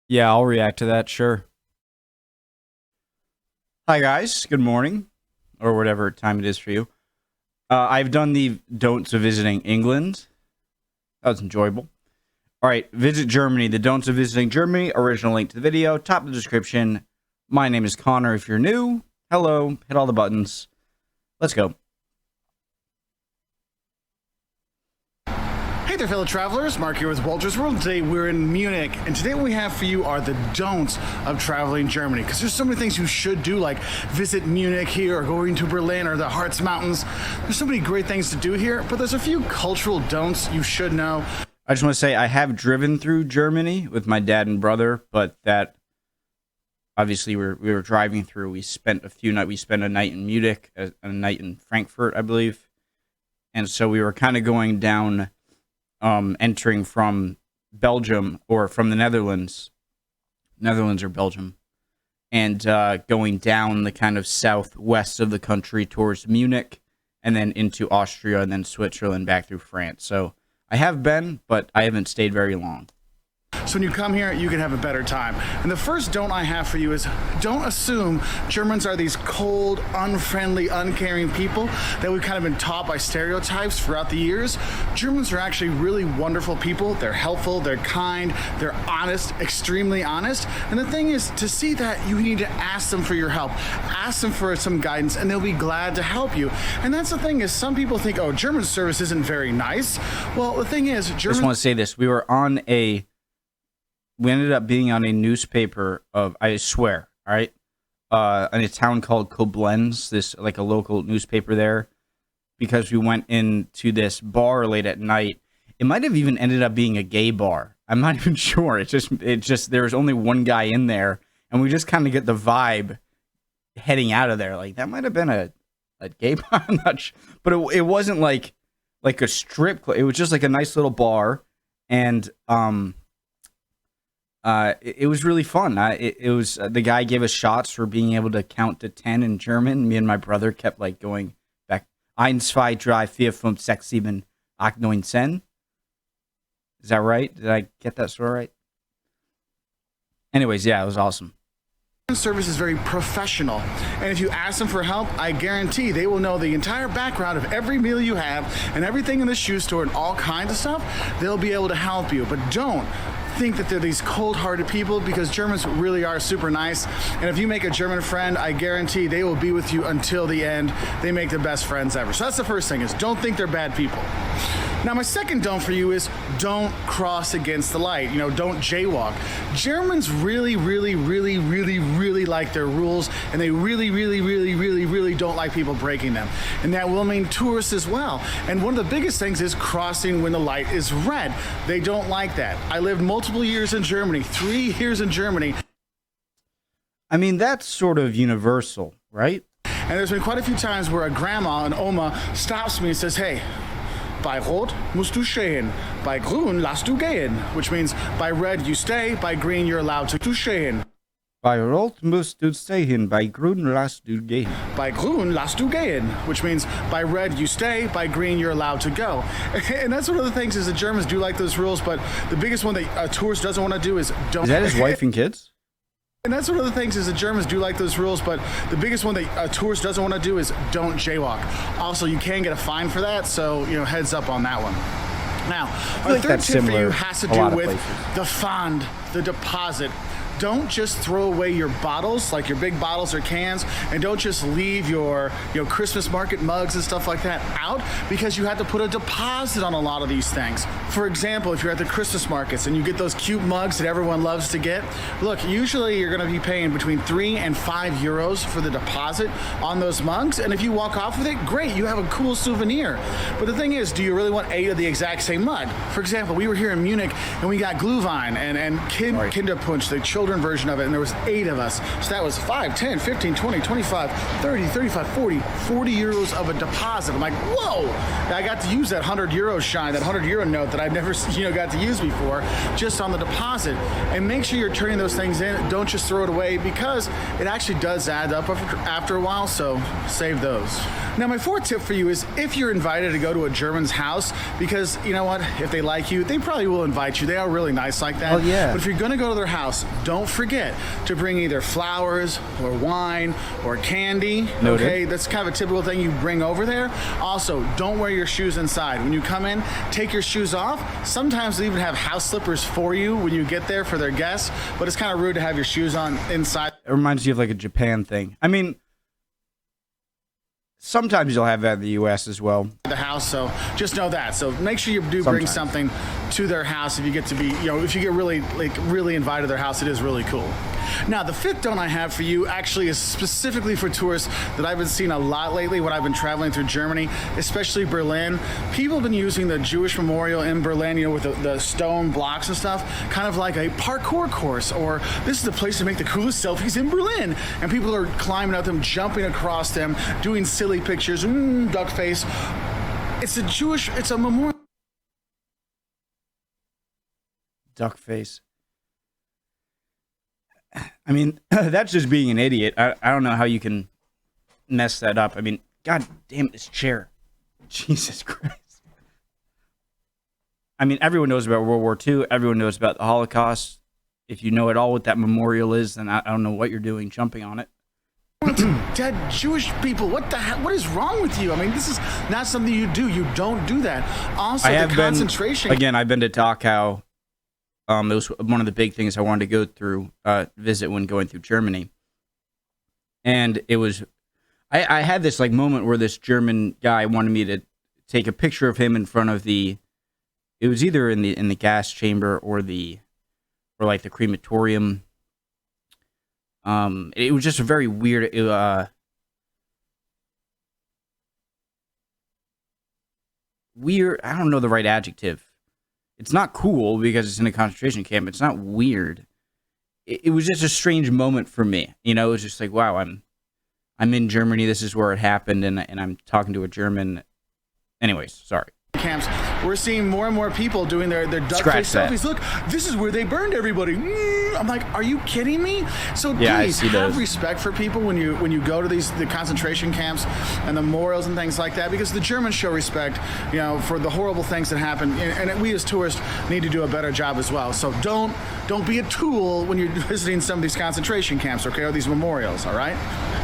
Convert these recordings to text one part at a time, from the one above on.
Yeah, I'll react to that, sure. Hi, guys. Good morning, or whatever time it is for you. I've done the don'ts of visiting England. That was enjoyable. All right, visit Germany. The don'ts of visiting Germany. Original link to the video. Top of the description. My name is Connor. If you're new, hello. Hit all the buttons. Let's go. Hey there, fellow travelers. Mark here with Walter's World. Today we're in Munich, and today what we have for you are the don'ts of traveling Germany. Because there's so many things you should do, like visit Munich here, or going to Berlin, or the Harz Mountains. There's so many great things to do here, but there's a few cultural don'ts you should know. I just want to say I have driven through Germany with my dad and brother, but that obviously we were driving through. We spent a night in Munich, a night in Frankfurt, I believe, and so we were kind of going down. Entering from Belgium or from the Netherlands or Belgium, and going down the kind of southwest of the country towards Munich, and then into Austria, and then Switzerland back through France. So I have been, but I haven't stayed very long. So when you come here, you can have a better time. And the first don't I have for you is don't assume Germans are these cold, unfriendly, uncaring people that we've kind of been taught by stereotypes throughout the years. Germans are actually really wonderful people. They're helpful, they're kind, they're honest, extremely honest. And the thing is, to see that, you need to ask them for your help. Ask them for some guidance, and they'll be glad to help you. And that's the thing is, some people think, oh, German service isn't very nice. Well, the thing is, I just want to say this. We ended up being on a newspaper I swear, all right, in a town called Koblenz, this like a local newspaper there, because we went into this bar late at night. It might have even ended up being a gay bar. I'm not even sure. It just there was only one guy in there, and we just kind of get the vibe heading out of there. Like that might have been a gay bar. I'm not sure, but it wasn't like a strip club. It was just like a nice little bar, and it was really fun. It was the guy gave us shots for being able to count to 10 in German. Me and my brother kept like going back. 1, 2, 3, 4, 5, 6, 7, 8, 9, 10. Is that right? Did I get that sort of right? Anyways, yeah, it was awesome. Service is very professional, and if you ask them for help, I guarantee they will know the entire background of every meal you have and everything in the shoe store and all kinds of stuff. They'll be able to help you, but don't think that they're these cold-hearted people, because Germans really are super nice. And if you make a German friend, I guarantee they will be with you until the end. They make the best friends ever. So that's the first thing, is don't think they're bad people. Now, my second don't for you is don't cross against the light. You know, don't jaywalk. Germans really, really, really, really, really like their rules, and they really, really, really, really, really don't like people breaking them. And that will mean tourists as well. And one of the biggest things is crossing when the light is red. They don't like that. I lived multiple years in Germany, 3 years in Germany. I mean, that's sort of universal, right? And there's been quite a few times where a grandma, an Oma, stops me and says, hey, bei Rot musst du stehen, bei Grün lass du gehen, which means by red you stay, by green you're allowed to stehen. Bei Rot musst du stehen, bei Grün lass du gehen. Bei Grün lass du gehen, which means by red you stay, by green you're allowed to go. And that's one of the things is the Germans do like those rules, but the biggest one that a tourist doesn't want to do is don't. Is that his wife and kids? And that's one of the things is the Germans do like those rules, but the biggest one that a tourist doesn't want to do is don't jaywalk. Also, you can get a fine for that, so heads up on that one. Now, our third tip for you has to do with the Pfand, the deposit. Don't just throw away your bottles, like your big bottles or cans, and don't just leave your Christmas market mugs and stuff like that out, because you have to put a deposit on a lot of these things. For example, if you're at the Christmas markets and you get those cute mugs that everyone loves to get, look, usually you're going to be paying between 3 and 5 euros for the deposit on those mugs, and if you walk off with it, great, you have a cool souvenir. But the thing is, do you really want 8 of the exact same mug? For example, we were here in Munich and we got Glühwein and Kinderpunsch, the children children version of it, and there was 8 of us. So that was 5, 10, 15, 20, 25, 30, 35, 40 euros of a deposit. I'm like, whoa! I got to use that €100 shine, that €100 note that I've never got to use before, just on the deposit. And make sure you're turning those things in. Don't just throw it away, because it actually does add up after a while, so save those. Now, my 4th tip for you is if you're invited to go to a German's house, because you know what, if they like you, they probably will invite you. They are really nice like that. Oh, yeah. But if you're going to go to their house, don't forget to bring either flowers or wine or candy. Noted. Okay, that's kind of a typical thing you bring over there. Also, don't wear your shoes inside. When you come in, take your shoes off. Sometimes they even have house slippers for you when you get there for their guests, but it's kind of rude to have your shoes on inside. It reminds you of like a Japan thing. I mean, sometimes you'll have that in the U.S. as well. The house, so just know that. So make sure you do bring something to their house if you get to be, if you get really invited to their house. It is really cool. Now, the 5th don't I have for you actually is specifically for tourists that I've been seeing a lot lately when I've been traveling through Germany, especially Berlin. People have been using the Jewish memorial in Berlin, with the stone blocks and stuff, kind of like a parkour course, or this is the place to make the coolest selfies in Berlin. And people are climbing up them, jumping across them, doing silly pictures, duck face. It's a memorial. Duck face. I mean, that's just being an idiot. I don't know how you can mess that up. I mean, God damn this chair. Jesus Christ. I mean, everyone knows about World War II. Everyone knows about the Holocaust. If you know at all what that memorial is, then I don't know what you're doing jumping on it. Dead Jewish people. What the hell? What is wrong with you? I mean, this is not something you do. You don't do that. Also, the concentration. I've been to Dachau. It was one of the big things I wanted to go through, visit when going through Germany. And it was, I had this like moment where this German guy wanted me to take a picture of him in front of it was either in the gas chamber or like the crematorium. It was just a very weird, weird, I don't know the right adjective. It's not cool because it's in a concentration camp. It's not weird. It was just a strange moment for me. It was just like, wow, I'm in Germany. This is where it happened, and I'm talking to a German. Anyways, sorry. Camps, we're seeing more and more people doing their duck face selfies. Look, this is where they burned everybody. I'm like, are you kidding me? So please have respect for people when you go to the concentration camps and the memorials and things like that, because the Germans show respect, for the horrible things that happen, and we as tourists need to do a better job as well. So don't be a tool when you're visiting some of these concentration camps, okay, or these memorials. All right.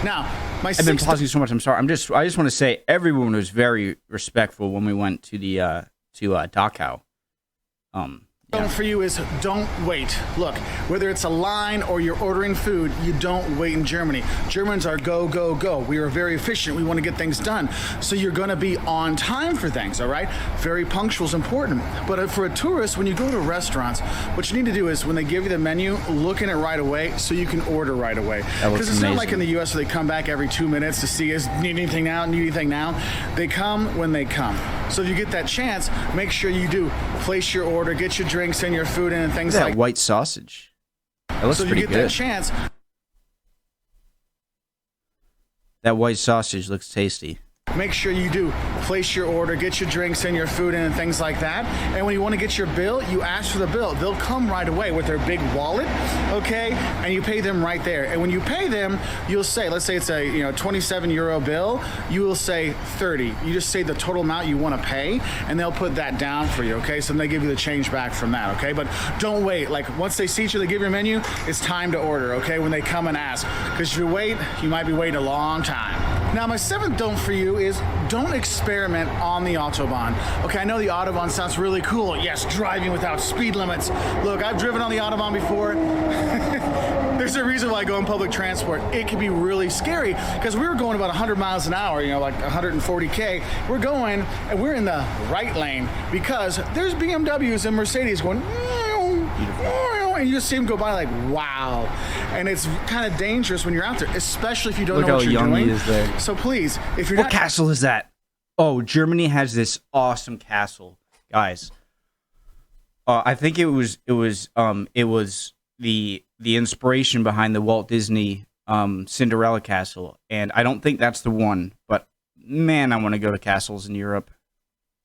Now, I've been pausing so much. I'm sorry. I just want to say everyone was very respectful when we went to the Dachau. For you is don't wait. Look, whether it's a line or you're ordering food, you don't wait in Germany. Germans are go, go, go. We are very efficient. We want to get things done. So you're going to be on time for things, all right? Very punctual is important. But for a tourist, when you go to restaurants, what you need to do is when they give you the menu, look in it right away so you can order right away. Because it's not like in the U.S. where they come back every 2 minutes to see us, need anything now. They come when they come. So if you get that chance, make sure you do place your order, get your drinks and your food in and things like that. That white sausage. That looks pretty good. So if you get that chance. That white sausage looks tasty. Make sure you do place your order, get your drinks and your food in and things like that. And when you want to get your bill, you ask for the bill. They'll come right away with their big wallet, okay? And you pay them right there. And when you pay them, you'll say, let's say it's a €27 bill, you will say 30. You just say the total amount you want to pay, and they'll put that down for you, okay? So then they give you the change back from that, okay? But don't wait. Like once they seat you, they give you a menu, it's time to order, okay? When they come and ask. Because if you wait, you might be waiting a long time. Now, my 7th don't for you is don't experiment on the Autobahn. Okay, I know the Autobahn sounds really cool. Yes, driving without speed limits. Look, I've driven on the Autobahn before. There's a reason why I go in public transport. It can be really scary because we were going about 100 miles an hour, like 140K. We're going and we're in the right lane because there's BMWs and Mercedes going, and you just see them go by like, wow. And it's kind of dangerous when you're out there, especially if you don't know what you're doing. Is there. So please, if you're What castle is that? Oh, Germany has this awesome castle, guys. I think it was the inspiration behind the Walt Disney Cinderella castle, and I don't think that's the one, but man, I want to go to castles in Europe.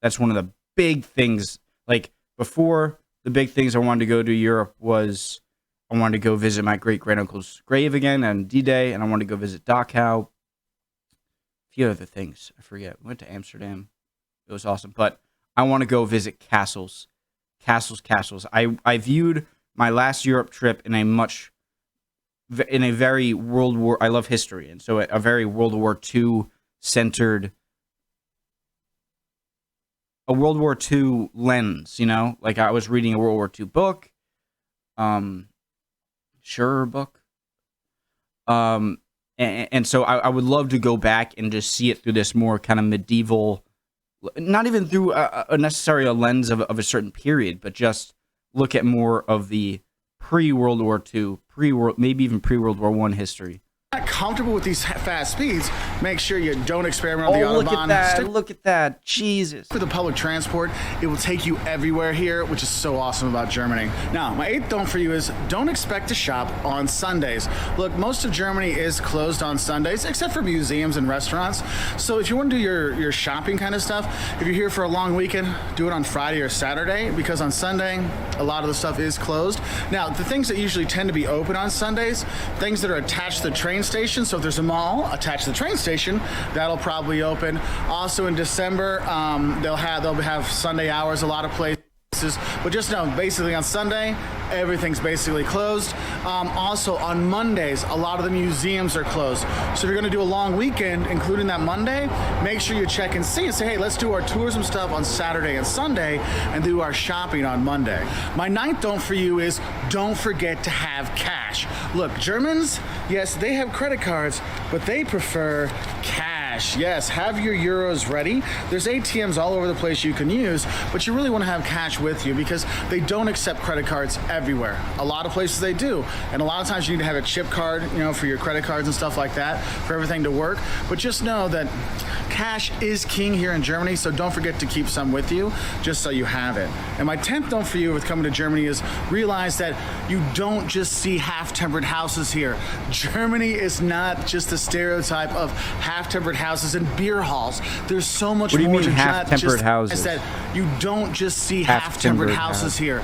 That's one of the big things. Like, before, the big things I wanted to go to Europe was I wanted to go visit my great-granduncle's grave again on D-Day, and I wanted to go visit Dachau. A few other things. I forget. We went to Amsterdam. It was awesome. But I want to go visit castles. Castles. I viewed my last Europe trip in a very World War... I love history, and so a very World War II centered... a World War II lens, you know? Like, I was reading a World War II book. Sure book. And so I would love to go back and just see it through this more kind of medieval, not even through a necessarily a lens of a certain period, but just look at more of the pre-World War II, maybe even pre-World War I history. Not comfortable with these fast speeds, make sure you don't experiment on the Autobahn. Look at that. Jesus. For the public transport, it will take you everywhere here, which is so awesome about Germany. Now, my 8th don't for you is don't expect to shop on Sundays. Look, most of Germany is closed on Sundays, except for museums and restaurants. So if you want to do your shopping kind of stuff, if you're here for a long weekend, do it on Friday or Saturday, because on Sunday, a lot of the stuff is closed. Now, the things that usually tend to be open on Sundays, things that are attached to the train station. So if there's a mall attached to the train station, that'll probably open. Also in December, they'll have Sunday hours, a lot of places. But just know, basically on Sunday, everything's basically closed. Also on Mondays, a lot of the museums are closed. So if you're going to do a long weekend, including that Monday, make sure you check and see and say, hey, let's do our tourism stuff on Saturday and Sunday and do our shopping on Monday. My 9th don't for you is don't forget to have cash. Look, Germans, yes, they have credit cards, but they prefer cash. Yes, have your euros ready. There's ATMs all over the place you can use, but you really want to have cash with you because they don't accept credit cards everywhere. A lot of places they do, and a lot of times you need to have a chip card, you know, for your credit cards and stuff like that, for everything to work. But just know that cash is king here in Germany, so don't forget to keep some with you, just so you have it. And my 10th don't for you with coming to Germany is realize that you don't just see half-tempered houses here. Germany is not just a stereotype of half-tempered houses and beer halls. There's so much more to half-tempered houses. that you don't just see half-tempered houses here.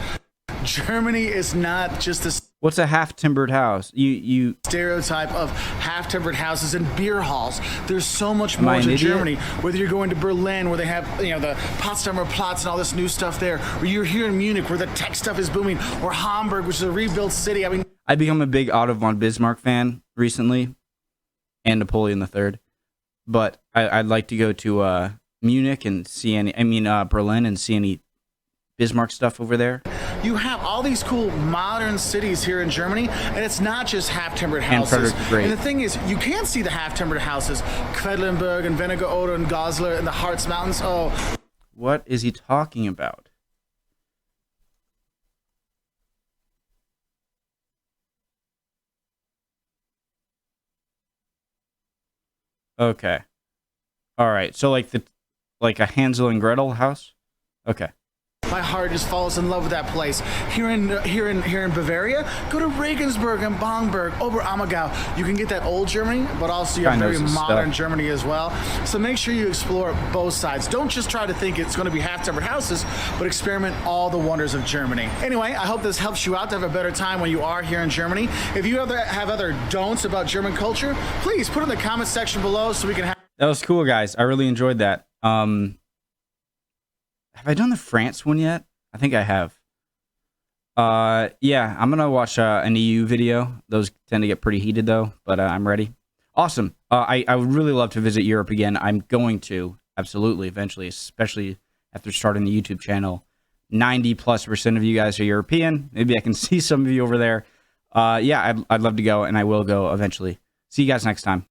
Germany is not just a... What's a half-timbered house? You stereotype of half-timbered houses and beer halls. There's so much more to Germany. Whether you're going to Berlin, where they have, you know, the Potsdamer Platz and all this new stuff there, or you're here in Munich, where the tech stuff is booming, or Hamburg, which is a rebuilt city. I mean, I've become a big Otto von Bismarck fan recently, and Napoleon III. But I'd like to go to Munich and see Berlin and see any Bismarck stuff over there. You have all these cool modern cities here in Germany, and it's not just half-timbered houses. And the thing is, you can see the half-timbered houses, Quedlinburg and Wernigerode and Goslar and the Harz Mountains. Oh, what is he talking about? Okay. All right. So like a Hansel and Gretel house? Okay. My heart just falls in love with that place. Here in Bavaria, go to Regensburg and Bamberg, Oberammergau. You can get that old Germany, but also you have very modern Germany as well. So make sure you explore both sides. Don't just try to think it's going to be half-timbered houses, but experiment all the wonders of Germany. Anyway, I hope this helps you out to have a better time when you are here in Germany. If you have other don'ts about German culture, please put it in the comment section below so we can have... That was cool, guys. I really enjoyed that. Have I done the France one yet? I think I have. Yeah, I'm gonna watch an EU video. Those tend to get pretty heated though, but I'm ready. Awesome. I would really love to visit Europe again. I'm going to, absolutely, eventually, especially after starting the YouTube channel. 90+% of you guys are European. Maybe I can see some of you over there. Yeah, I'd love to go, and I will go eventually. See you guys next time.